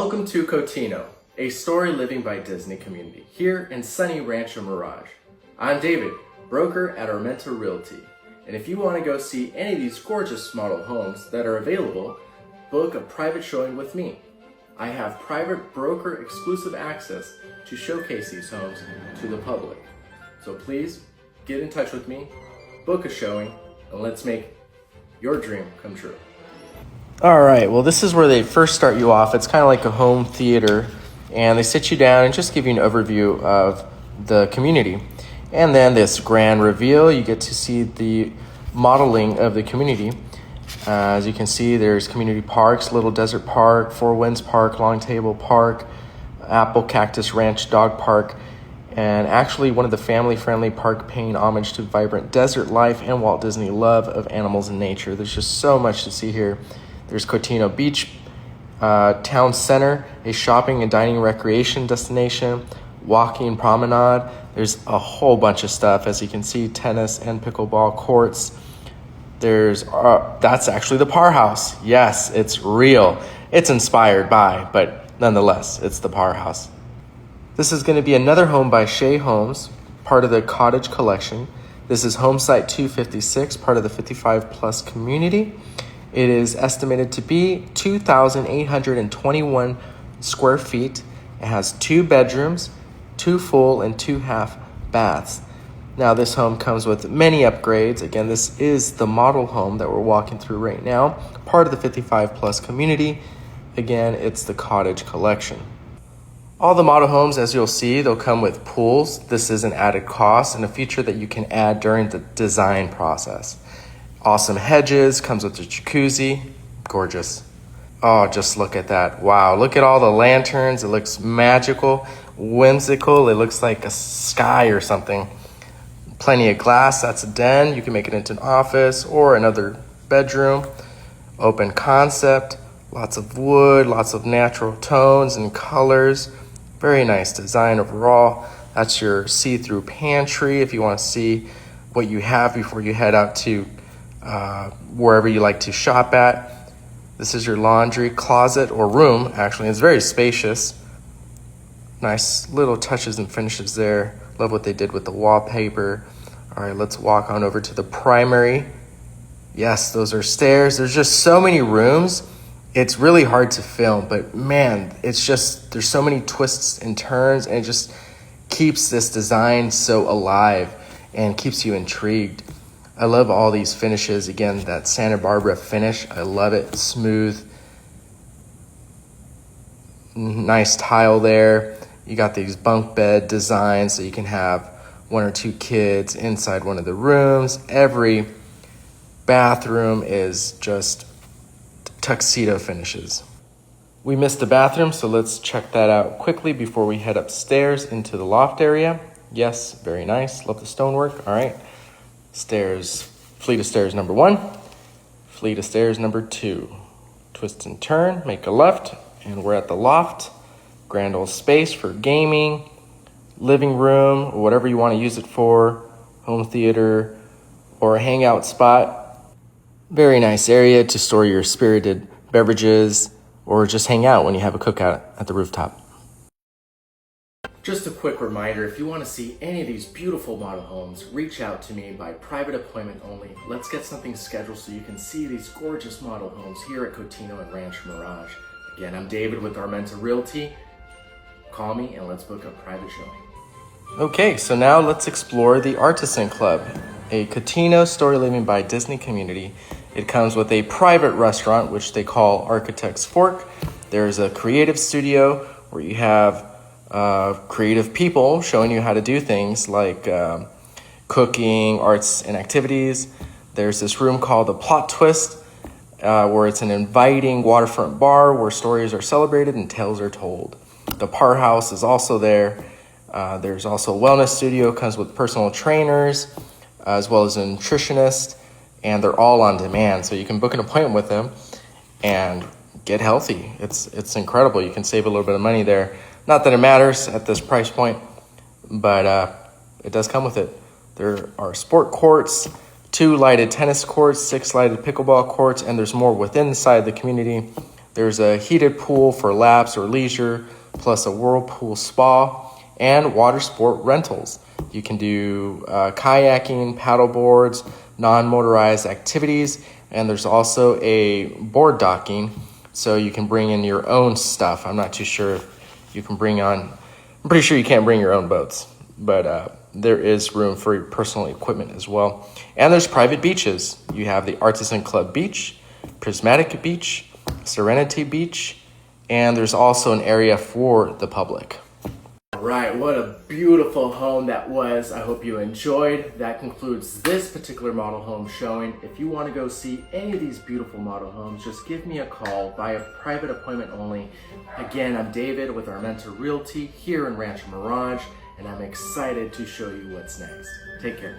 Welcome to Cotino, a story living by Disney community, here in sunny Rancho Mirage. I'm David, broker at Armenta Realty, and if you want to go see any of these gorgeous model homes that are available, book a private showing with me. I have private broker exclusive access to showcase these homes to the public. So please get in touch with me, book a showing, and let's make your dream come true. All right, well, this is where they first start you off. It's kind of like a home theater, and they sit you down and just give you an overview of the community. And then this grand reveal, you get to see the modeling of the community. As you can see, there's community parks, Little Desert Park, Four Winds Park, Longtable Park, Apple Cactus Ranch Dog Park, and actually one of the family-friendly park paying homage to vibrant desert life and Walt Disney love of animals and nature. There's just so much to see here. There's Cotino Beach, Town Center, a shopping and dining recreation destination, walking promenade. There's a whole bunch of stuff. As you can see, tennis and pickleball courts. There's that's actually the Parr House. Yes, it's real. It's inspired by, but nonetheless, it's the Parr House. This is going to be another home by Shea Homes, part of the Cottage Collection. This is home site 256, part of the 55 plus community. It is estimated to be 2,821 square feet. It has 2 bedrooms, 2 full and 2 half baths. Now this home comes with many upgrades. Again, this is the model home that we're walking through right now, part of the 55 plus community. Again, it's the Cottage Collection. All the model homes, as you'll see, they'll come with pools. This is an added cost and a feature that you can add during the design process. Awesome hedges, comes with a jacuzzi, gorgeous. Oh, just look at that. Wow, look at all the lanterns. It looks magical, whimsical. It looks like a sky or something. Plenty of glass, that's a den. You can make it into an office or another bedroom. Open concept, lots of wood, lots of natural tones and colors. Very nice design overall. That's your see-through pantry if you want to see what you have before you head out to wherever you like to shop at. This is your laundry closet or room, actually. It's very spacious. Nice little touches and finishes there. Love what they did with the wallpaper. All right, let's walk on over to the primary. Yes, those are stairs. There's just so many rooms. It's really hard to film, but man, it's just, there's so many twists and turns, and it just keeps this design so alive and keeps you intrigued. I love all these finishes. Again, that Santa Barbara finish, I love it. Smooth, nice tile there. You got these bunk bed designs so you can have 1 or 2 kids inside one of the rooms. Every bathroom is just tuxedo finishes. We missed the bathroom, so let's check that out quickly before we head upstairs into the loft area. Yes, very nice. Love the stonework. All right. Stairs, fleet of stairs number 1, fleet of stairs number 2. Twist and turn, make a left, and we're at the loft. Grand old space for gaming, living room, or whatever you want to use it for, home theater, or a hangout spot. Very nice area to store your spirited beverages, or just hang out when you have a cookout at the rooftop. Just a quick reminder, if you want to see any of these beautiful model homes, reach out to me by private appointment only. Let's get something scheduled so you can see these gorgeous model homes here at Cotino and Rancho Mirage. Again, I'm David with Armenta Realty. Call me and let's book a private showing. Okay, so now let's explore the Artisan Club, a Cotino story living by Disney community. It comes with a private restaurant, which they call Architect's Fork. There's a creative studio where you have creative people showing you how to do things like cooking, arts, and activities. There's this room called the Plot Twist, where it's an inviting waterfront bar where stories are celebrated and tales are told. The Parr House is also there. There's also a wellness studio, comes with personal trainers, as well as a nutritionist, and they're all on demand. So you can book an appointment with them and get healthy. It's incredible. You can save a little bit of money there. Not that it matters at this price point, but it does come with it. There are sport courts, 2 lighted tennis courts, 6 lighted pickleball courts, and there's more within inside the community. There's a heated pool for laps or leisure, plus a whirlpool spa, and water sport rentals. You can do kayaking, paddle boards, non-motorized activities, and there's also a board docking, so you can bring in your own stuff. I'm not too sure if you can bring on, I'm pretty sure you can't bring your own boats, but there is room for your personal equipment as well. And there's private beaches. You have the Artisan Club Beach, Prismatic Beach, Serenity Beach, and there's also an area for the public. All right, what a beautiful home that was. I hope you enjoyed. That concludes this particular model home showing. If you want to go see any of these beautiful model homes, just give me a call by a private appointment only. Again, I'm David with Armenta Realty here in Rancho Mirage, and I'm excited to show you what's next. Take care.